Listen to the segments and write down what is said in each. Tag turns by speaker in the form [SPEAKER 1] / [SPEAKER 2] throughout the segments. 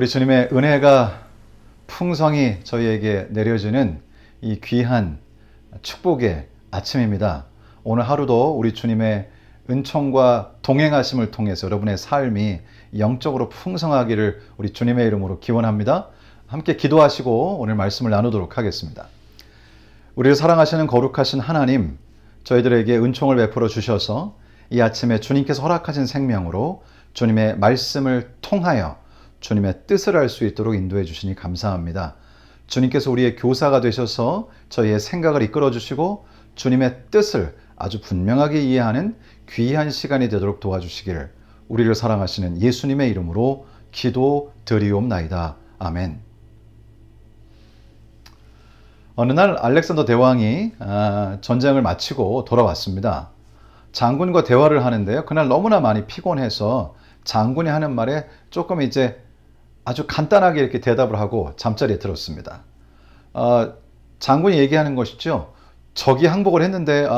[SPEAKER 1] 우리 주님의 은혜가 풍성히 저희에게 내려지는 이 귀한 축복의 아침입니다. 오늘 하루도 우리 주님의 은총과 동행하심을 통해서 여러분의 삶이 영적으로 풍성하기를 우리 주님의 이름으로 기원합니다. 함께 기도하시고 오늘 말씀을 나누도록 하겠습니다. 우리를 사랑하시는 거룩하신 하나님, 저희들에게 은총을 베풀어 주셔서 이 아침에 주님께서 허락하신 생명으로 주님의 말씀을 통하여 주님의 뜻을 알 수 있도록 인도해 주시니 감사합니다. 주님께서 우리의 교사가 되셔서 저희의 생각을 이끌어 주시고 주님의 뜻을 아주 분명하게 이해하는 귀한 시간이 되도록 도와주시기를 우리를 사랑하시는 예수님의 이름으로 기도드리옵나이다. 아멘. 어느 날 알렉산더 대왕이 전쟁을 마치고 돌아왔습니다. 장군과 대화를 하는데요. 그날 너무나 많이 피곤해서 장군이 하는 말에 조금 아주 간단하게 이렇게 대답을 하고 잠자리에 들었습니다. 장군이 얘기하는 것이죠. 적이 항복을 했는데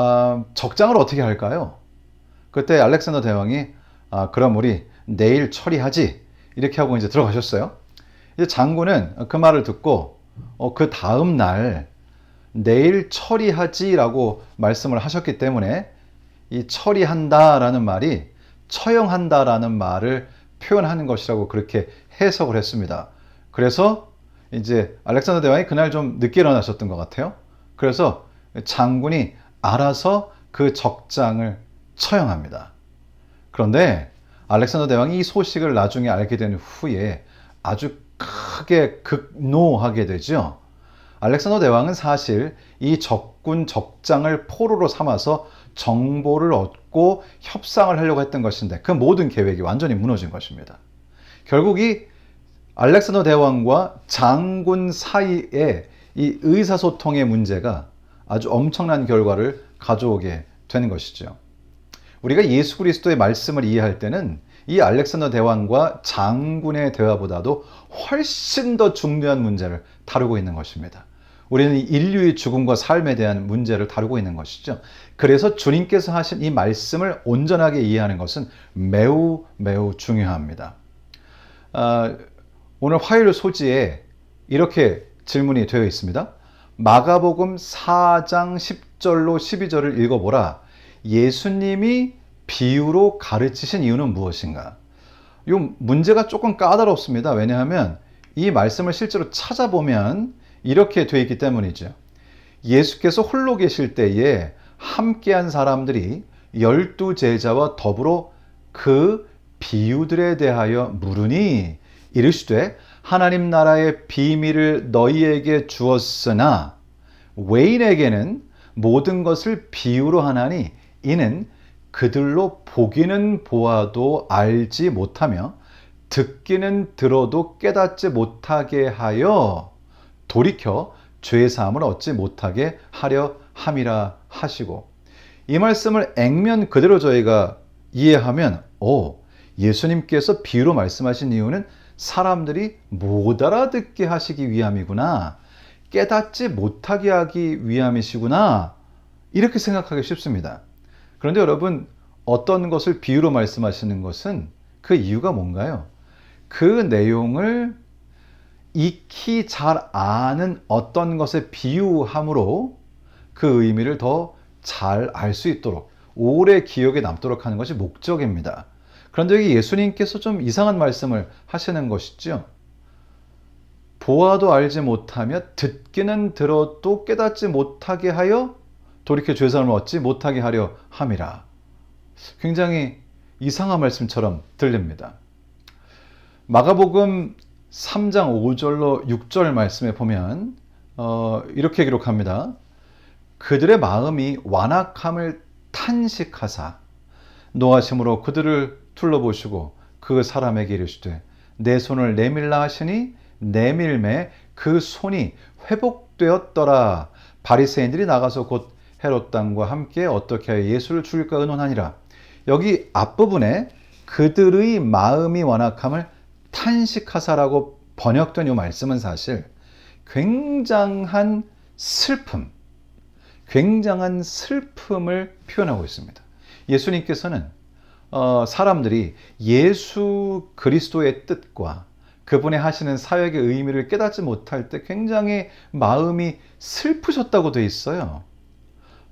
[SPEAKER 1] 적장을 어떻게 할까요? 그때 알렉산더 대왕이 그럼 우리 내일 처리하지 이렇게 하고 이제 들어가셨어요. 이제 장군은 그 말을 듣고 그 다음 날 내일 처리하지라고 말씀을 하셨기 때문에 이 처리한다라는 말이 처형한다라는 말을 표현하는 것이라고 그렇게 해석을 했습니다. 그래서 이제 알렉산더 대왕이 그날 좀 늦게 일어나셨던 것 같아요. 그래서 장군이 알아서 그 적장을 처형합니다. 그런데 알렉산더 대왕이 이 소식을 나중에 알게 된 후에 아주 크게 극노하게 되죠. 알렉산더 대왕은 사실 이 적군 적장을 포로로 삼아서 정보를 얻고 협상을 하려고 했던 것인데 그 모든 계획이 완전히 무너진 것입니다. 결국 이 알렉산더 대왕과 장군 사이에 이 의사소통의 문제가 아주 엄청난 결과를 가져오게 되는 것이죠. 우리가 예수 그리스도의 말씀을 이해할 때는 이 알렉산더 대왕과 장군의 대화보다도 훨씬 더 중요한 문제를 다루고 있는 것입니다. 우리는 인류의 죽음과 삶에 대한 문제를 다루고 있는 것이죠. 그래서 주님께서 하신 이 말씀을 온전하게 이해하는 것은 매우 중요합니다. 오늘 화요일 소지에 이렇게 질문이 되어 있습니다. 마가복음 4장 10절로 12절을 읽어보라. 예수님이 비유로 가르치신 이유는 무엇인가? 이 문제가 조금 까다롭습니다. 왜냐하면 이 말씀을 실제로 찾아보면 이렇게 되어 있기 때문이죠. 예수께서 홀로 계실 때에 함께한 사람들이 12제자와 더불어 그 비유들에 대하여 물으니 이르시되 하나님 나라의 비밀을 너희에게 주었으나 외인에게는 모든 것을 비유로 하나니 이는 그들로 보기는 보아도 알지 못하며 듣기는 들어도 깨닫지 못하게 하여 돌이켜 죄사함을 얻지 못하게 하려 함이라 하시고, 이 말씀을 액면 그대로 저희가 이해하면 예수님께서 비유로 말씀하신 이유는 사람들이 못 알아듣게 하시기 위함이구나, 깨닫지 못하게 하기 위함이시구나, 이렇게 생각하기 쉽습니다. 그런데 여러분, 어떤 것을 비유로 말씀하시는 것은 그 이유가 뭔가요? 그 내용을 익히 잘 아는 어떤 것에 비유함으로 그 의미를 더 잘 알 수 있도록 오래 기억에 남도록 하는 것이 목적입니다. 그런데 여기 예수님께서 좀 이상한 말씀을 하시는 것이죠. 보아도 알지 못하며 듣기는 들어도 깨닫지 못하게 하여 돌이켜 죄사함을 얻지 못하게 하려 함이라. 굉장히 이상한 말씀처럼 들립니다. 마가복음 3장 5절로 6절 말씀에 보면 이렇게 기록합니다. 그들의 마음이 완악함을 탄식하사 노하심으로 그들을 둘러보시고 그 사람에게 이르시되 내 손을 내밀라 하시니 내밀매 그 손이 회복되었더라. 바리새인들이 나가서 곧 헤롯 당과 함께 어떻게 하여 예수를 죽일까 의논하니라. 여기 앞부분에 그들의 마음이 완악함을 탄식하사라고 번역된 이 말씀은 사실 굉장한 슬픔을 표현하고 있습니다. 예수님께서는 사람들이 예수 그리스도의 뜻과 그분의 하시는 사역의 의미를 깨닫지 못할 때 굉장히 마음이 슬프셨다고 돼 있어요.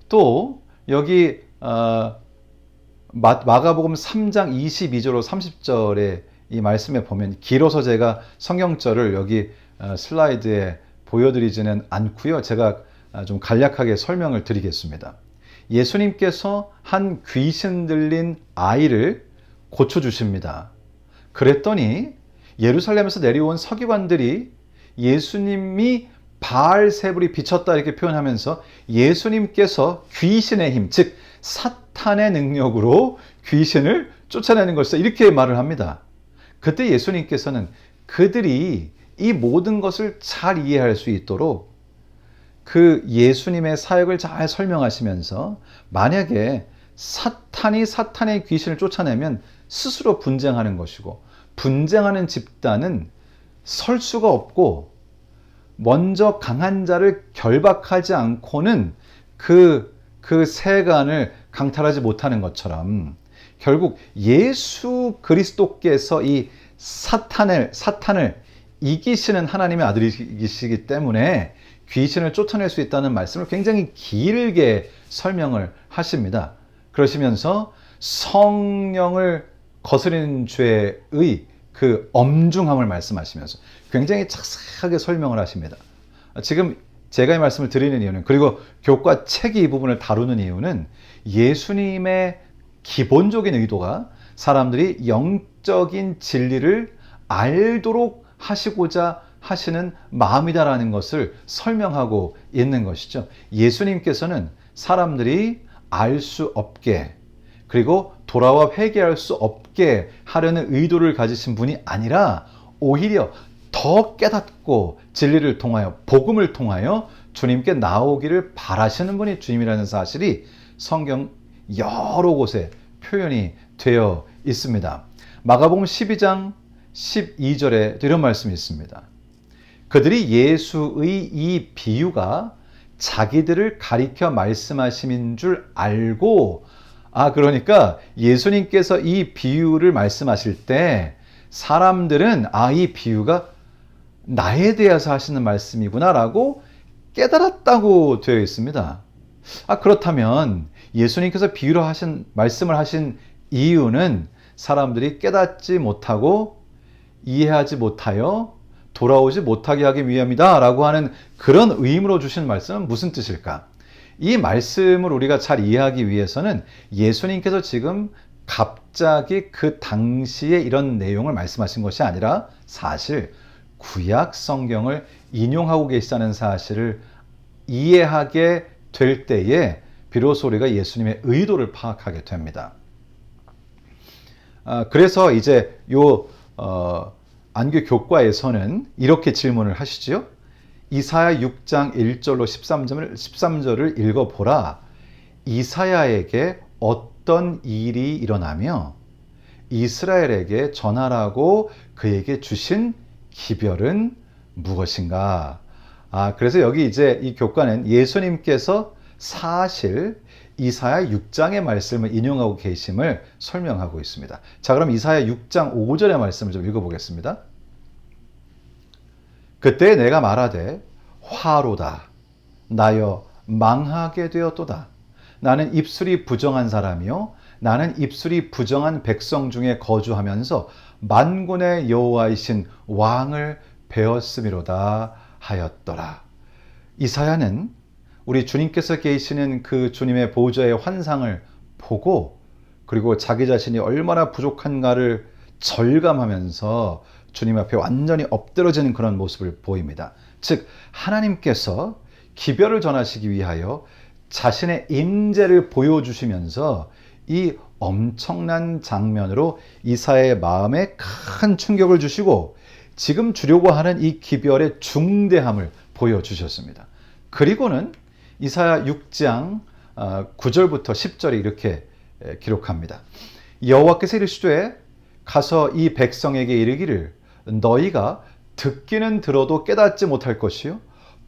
[SPEAKER 1] 또 여기 마가복음 3장 22절로 30절에 이 말씀에 보면, 길어서 제가 성경절을 여기 슬라이드에 보여드리지는 않고요. 제가 좀 간략하게 설명을 드리겠습니다. 예수님께서 한 귀신 들린 아이를 고쳐주십니다. 그랬더니 예루살렘에서 내려온 서기관들이 예수님이 바알세불이 비쳤다 이렇게 표현하면서 예수님께서 귀신의 힘, 즉 사탄의 능력으로 귀신을 쫓아내는 것이다 이렇게 말을 합니다. 그때 예수님께서는 그들이 이 모든 것을 잘 이해할 수 있도록 그 예수님의 사역을 잘 설명하시면서, 만약에 사탄이 사탄의 귀신을 쫓아내면 스스로 분쟁하는 것이고, 분쟁하는 집단은 설 수가 없고, 먼저 강한 자를 결박하지 않고는 그 세간을 강탈하지 못하는 것처럼, 결국 예수 그리스도께서 이 사탄을 이기시는 하나님의 아들이시기 때문에 귀신을 쫓아낼 수 있다는 말씀을 굉장히 길게 설명을 하십니다. 그러시면서 성령을 거스르는 죄의 그 엄중함을 말씀하시면서 굉장히 자세하게 설명을 하십니다. 지금 제가 이 말씀을 드리는 이유는, 그리고 교과 책이 이 부분을 다루는 이유는, 예수님의 기본적인 의도가 사람들이 영적인 진리를 알도록 하시고자 하시는 마음이다라는 것을 설명하고 있는 것이죠. 예수님께서는 사람들이 알 수 없게, 그리고 돌아와 회개할 수 없게 하려는 의도를 가지신 분이 아니라, 오히려 더 깨닫고 진리를 통하여, 복음을 통하여 주님께 나오기를 바라시는 분이 주님이라는 사실이 성경 여러 곳에 표현이 되어 있습니다. 마가복음 12장 12절에 이런 말씀이 있습니다. 그들이 예수의 이 비유가 자기들을 가리켜 말씀하심인 줄 알고, 그러니까 예수님께서 이 비유를 말씀하실 때 사람들은 이 비유가 나에 대해서 하시는 말씀이구나 라고 깨달았다고 되어 있습니다. 그렇다면 예수님께서 비유로 말씀을 하신 이유는 사람들이 깨닫지 못하고 이해하지 못하여 돌아오지 못하게 하기 위함이다 라고 하는 그런 의미로 주신 말씀은 무슨 뜻일까? 이 말씀을 우리가 잘 이해하기 위해서는 예수님께서 지금 갑자기 그 당시에 이런 내용을 말씀하신 것이 아니라, 사실 구약 성경을 인용하고 계시다는 사실을 이해하게 될 때에 비로소 우리가 예수님의 의도를 파악하게 됩니다. 그래서 이제 안교 교과에서는 이렇게 질문을 하시죠. 이사야 6장 1절로 13절을 읽어보라. 이사야에게 어떤 일이 일어나며 이스라엘에게 전하라고 그에게 주신 기별은 무엇인가? 그래서 여기 이제 이 교과는 예수님께서 사실 이사야 6장의 말씀을 인용하고 계심을 설명하고 있습니다. 자, 그럼 이사야 6장 5절의 말씀을 좀 읽어보겠습니다. 그때 내가 말하되 화로다. 나여 망하게 되었도다. 나는 입술이 부정한 사람이요 나는 입술이 부정한 백성 중에 거주하면서 만군의 여호와이신 왕을 배웠음이로다 하였더라. 이사야는 우리 주님께서 계시는 그 주님의 보좌의 환상을 보고, 그리고 자기 자신이 얼마나 부족한가를 절감하면서 주님 앞에 완전히 엎드러지는 그런 모습을 보입니다. 즉 하나님께서 기별을 전하시기 위하여 자신의 임재를 보여주시면서 이 엄청난 장면으로 이사야의 마음에 큰 충격을 주시고, 지금 주려고 하는 이 기별의 중대함을 보여주셨습니다. 그리고는 이사야 6장 9절부터 10절에 이렇게 기록합니다. 여호와께서 이르시되 가서 이 백성에게 이르기를 너희가 듣기는 들어도 깨닫지 못할 것이요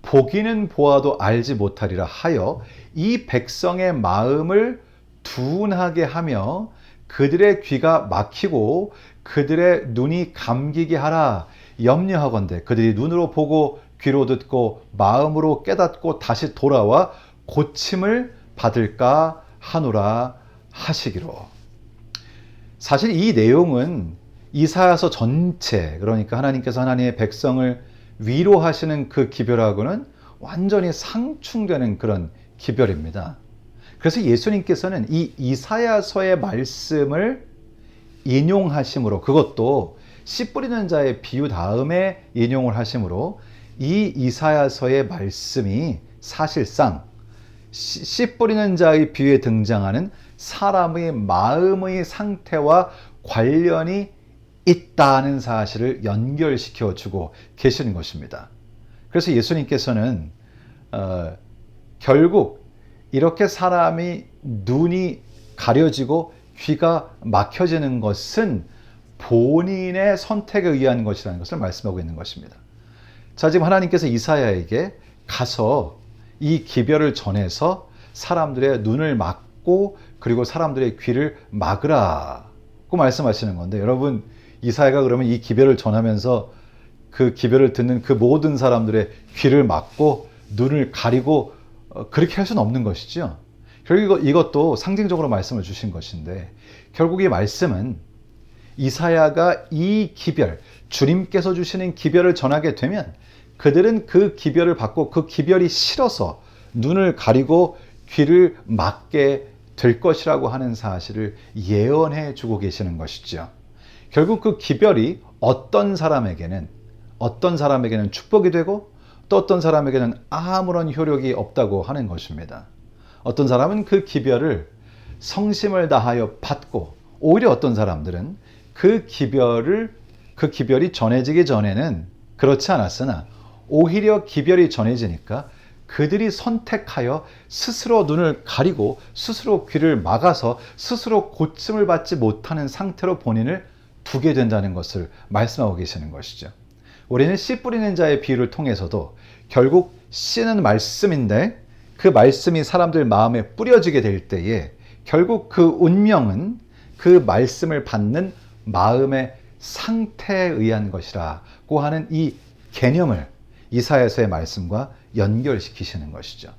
[SPEAKER 1] 보기는 보아도 알지 못하리라 하여 이 백성의 마음을 둔하게 하며 그들의 귀가 막히고 그들의 눈이 감기게 하라. 염려하건대 그들이 눈으로 보고 귀로 듣고 마음으로 깨닫고 다시 돌아와 고침을 받을까 하노라 하시기로. 사실 이 내용은 이사야서 전체, 그러니까 하나님께서 하나님의 백성을 위로하시는 그 기별하고는 완전히 상충되는 그런 기별입니다. 그래서 예수님께서는 이 이사야서의 말씀을 인용하심으로, 그것도 씨 뿌리는 자의 비유 다음에 인용을 하심으로, 이 이사야서의 말씀이 사실상 씨 뿌리는 자의 비유에 등장하는 사람의 마음의 상태와 관련이 있다는 사실을 연결시켜 주고 계시는 것입니다. 그래서 예수님께서는 결국 이렇게 사람이 눈이 가려지고 귀가 막혀지는 것은 본인의 선택에 의한 것이라는 것을 말씀하고 있는 것입니다. 자, 지금 하나님께서 이사야에게 가서 이 기별을 전해서 사람들의 눈을 막고 그리고 사람들의 귀를 막으라고 말씀하시는 건데, 여러분, 이사야가 그러면 이 기별을 전하면서 그 기별을 듣는 그 모든 사람들의 귀를 막고 눈을 가리고 그렇게 할 수는 없는 것이죠. 결국 이것도 상징적으로 말씀을 주신 것인데, 결국 이 말씀은 이사야가 이 기별, 주님께서 주시는 기별을 전하게 되면 그들은 그 기별을 받고 그 기별이 싫어서 눈을 가리고 귀를 막게 될 것이라고 하는 사실을 예언해 주고 계시는 것이죠. 결국 그 기별이 어떤 사람에게는 축복이 되고 또 어떤 사람에게는 아무런 효력이 없다고 하는 것입니다. 어떤 사람은 그 기별을 성심을 다하여 받고, 오히려 어떤 사람들은 그 기별이 전해지기 전에는 그렇지 않았으나 오히려 기별이 전해지니까 그들이 선택하여 스스로 눈을 가리고 스스로 귀를 막아서 스스로 고침을 받지 못하는 상태로 본인을 두게 된다는 것을 말씀하고 계시는 것이죠. 우리는 씨 뿌리는 자의 비유를 통해서도 결국 씨는 말씀인데 그 말씀이 사람들 마음에 뿌려지게 될 때에 결국 그 운명은 그 말씀을 받는 마음의 상태에 의한 것이라고 하는 이 개념을 이사야서의 말씀과 연결시키시는 것이죠.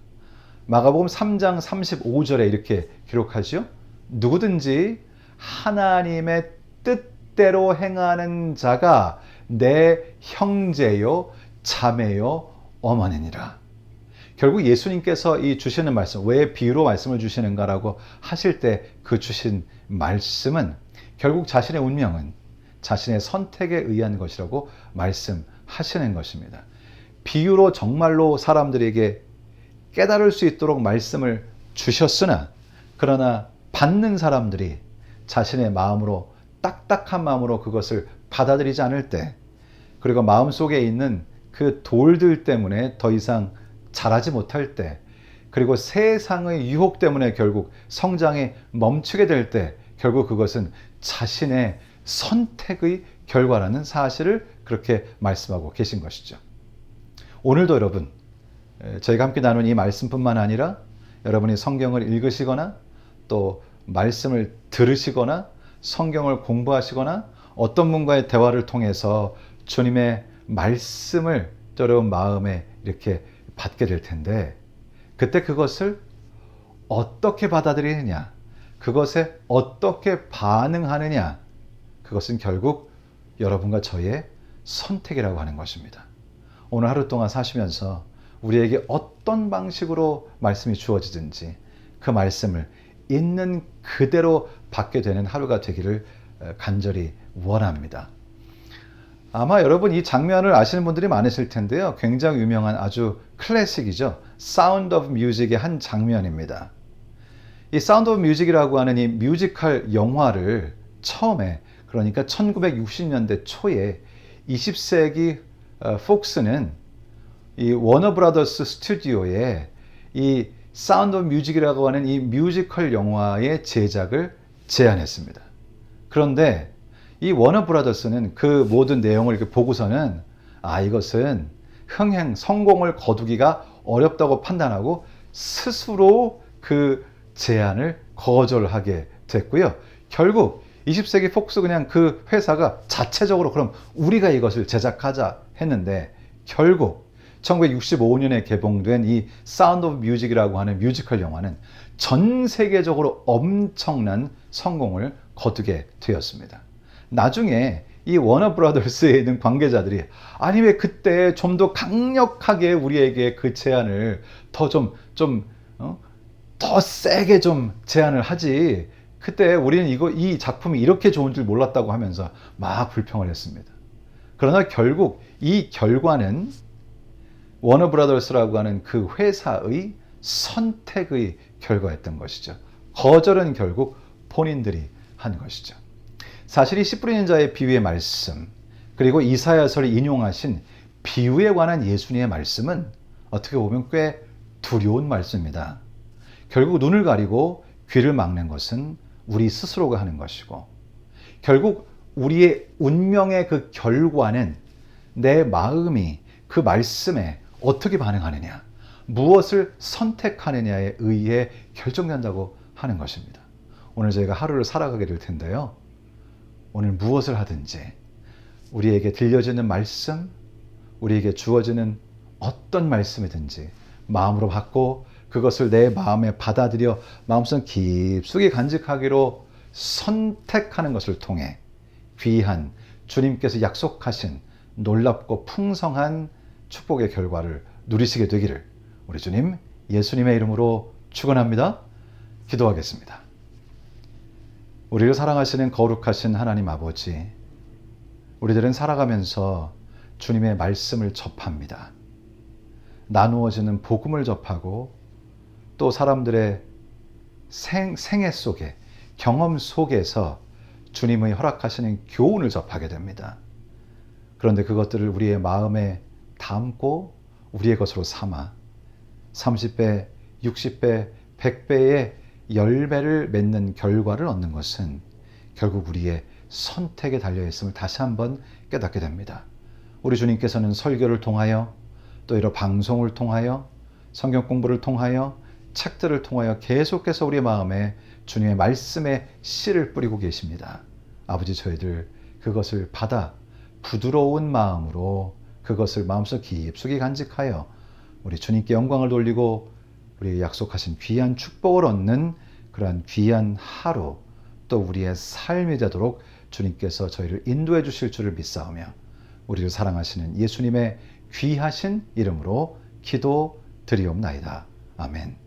[SPEAKER 1] 마가복음 3장 35절에 이렇게 기록하죠. 누구든지 하나님의 뜻대로 행하는 자가 내 형제요 자매요 어머니니라. 결국 예수님께서 이 주시는 말씀, 왜 비유로 말씀을 주시는가라고 하실 때 그 주신 말씀은 결국 자신의 운명은 자신의 선택에 의한 것이라고 말씀하시는 것입니다. 비유로 정말로 사람들에게 깨달을 수 있도록 말씀을 주셨으나, 그러나 받는 사람들이 자신의 마음으로, 딱딱한 마음으로 그것을 받아들이지 않을 때, 그리고 마음속에 있는 그 돌들 때문에 더 이상 자라지 못할 때, 그리고 세상의 유혹 때문에 결국 성장이 멈추게 될 때, 결국 그것은 자신의 선택의 결과라는 사실을 그렇게 말씀하고 계신 것이죠. 오늘도 여러분, 저희가 함께 나눈 이 말씀뿐만 아니라 여러분이 성경을 읽으시거나 또 말씀을 들으시거나 성경을 공부하시거나 어떤 분과의 대화를 통해서 주님의 말씀을 여러분 마음에 이렇게 받게 될 텐데, 그때 그것을 어떻게 받아들이느냐, 그것에 어떻게 반응하느냐, 그것은 결국 여러분과 저의 선택이라고 하는 것입니다. 오늘 하루 동안 사시면서 우리에게 어떤 방식으로 말씀이 주어지든지 그 말씀을 있는 그대로 받게 되는 하루가 되기를 간절히 원합니다. 아마 여러분 이 장면을 아시는 분들이 많으실 텐데요. 굉장히 유명한 아주 클래식이죠. 사운드 오브 뮤직의 한 장면입니다. 이 사운드 오브 뮤직이라고 하는 이 뮤지컬 영화를 처음에, 그러니까 1960년대 초에 20세기 폭스는 이 워너 브라더스 스튜디오에 이 사운드 오브 뮤직이라고 하는 이 뮤지컬 영화의 제작을 제안했습니다. 그런데 이 워너 브라더스는 그 모든 내용을 이렇게 보고서는 이것은 성공을 거두기가 어렵다고 판단하고 스스로 그 제안을 거절하게 됐고요. 결국 20세기 폭스 그냥 그 회사가 자체적으로 그럼 우리가 이것을 제작하자 했는데 결국 1965년에 개봉된 이 사운드 오브 뮤직이라고 하는 뮤지컬 영화는 전 세계적으로 엄청난 성공을 거두게 되었습니다. 나중에 이 워너 브라더스에 있는 관계자들이 아니 왜 그때 좀 더 강력하게 우리에게 그 제안을 더 세게 좀 제안을 하지 그때 우리는 이 작품이 이렇게 좋은 줄 몰랐다고 하면서 막 불평을 했습니다. 그러나 결국 이 결과는 워너 브라더스라고 하는 그 회사의 선택의 결과였던 것이죠. 거절은 결국 본인들이 한 것이죠. 사실 이 씨 뿌리는 자의 비유의 말씀 그리고 이사야서를 인용하신 비유에 관한 예수님의 말씀은 어떻게 보면 꽤 두려운 말씀입니다. 결국 눈을 가리고 귀를 막는 것은 우리 스스로가 하는 것이고 결국 우리의 운명의 그 결과는 내 마음이 그 말씀에 어떻게 반응하느냐 무엇을 선택하느냐에 의해 결정된다고 하는 것입니다. 오늘 저희가 하루를 살아가게 될 텐데요. 오늘 무엇을 하든지 우리에게 들려지는 말씀, 우리에게 주어지는 어떤 말씀이든지 마음으로 받고 그것을 내 마음에 받아들여 마음속 깊숙이 간직하기로 선택하는 것을 통해 귀한 주님께서 약속하신 놀랍고 풍성한 축복의 결과를 누리시게 되기를 우리 주님 예수님의 이름으로 축원합니다. 기도하겠습니다. 우리를 사랑하시는 거룩하신 하나님 아버지, 우리들은 살아가면서 주님의 말씀을 접합니다. 나누어지는 복음을 접하고 또 사람들의 생애 속에 경험 속에서 주님의 허락하시는 교훈을 접하게 됩니다. 그런데 그것들을 우리의 마음에 담고 우리의 것으로 삼아 30배, 60배, 100배의 열매를 맺는 결과를 얻는 것은 결국 우리의 선택에 달려있음을 다시 한번 깨닫게 됩니다. 우리 주님께서는 설교를 통하여 또 이런 방송을 통하여 성경 공부를 통하여 책들을 통하여 계속해서 우리의 마음에 주님의 말씀에 씨를 뿌리고 계십니다. 아버지 저희들 그것을 받아 부드러운 마음으로 그것을 마음속 깊숙이 간직하여 우리 주님께 영광을 돌리고 우리에게 약속하신 귀한 축복을 얻는 그러한 귀한 하루 또 우리의 삶이 되도록 주님께서 저희를 인도해 주실 줄을 믿사오며 우리를 사랑하시는 예수님의 귀하신 이름으로 기도 드리옵나이다. 아멘.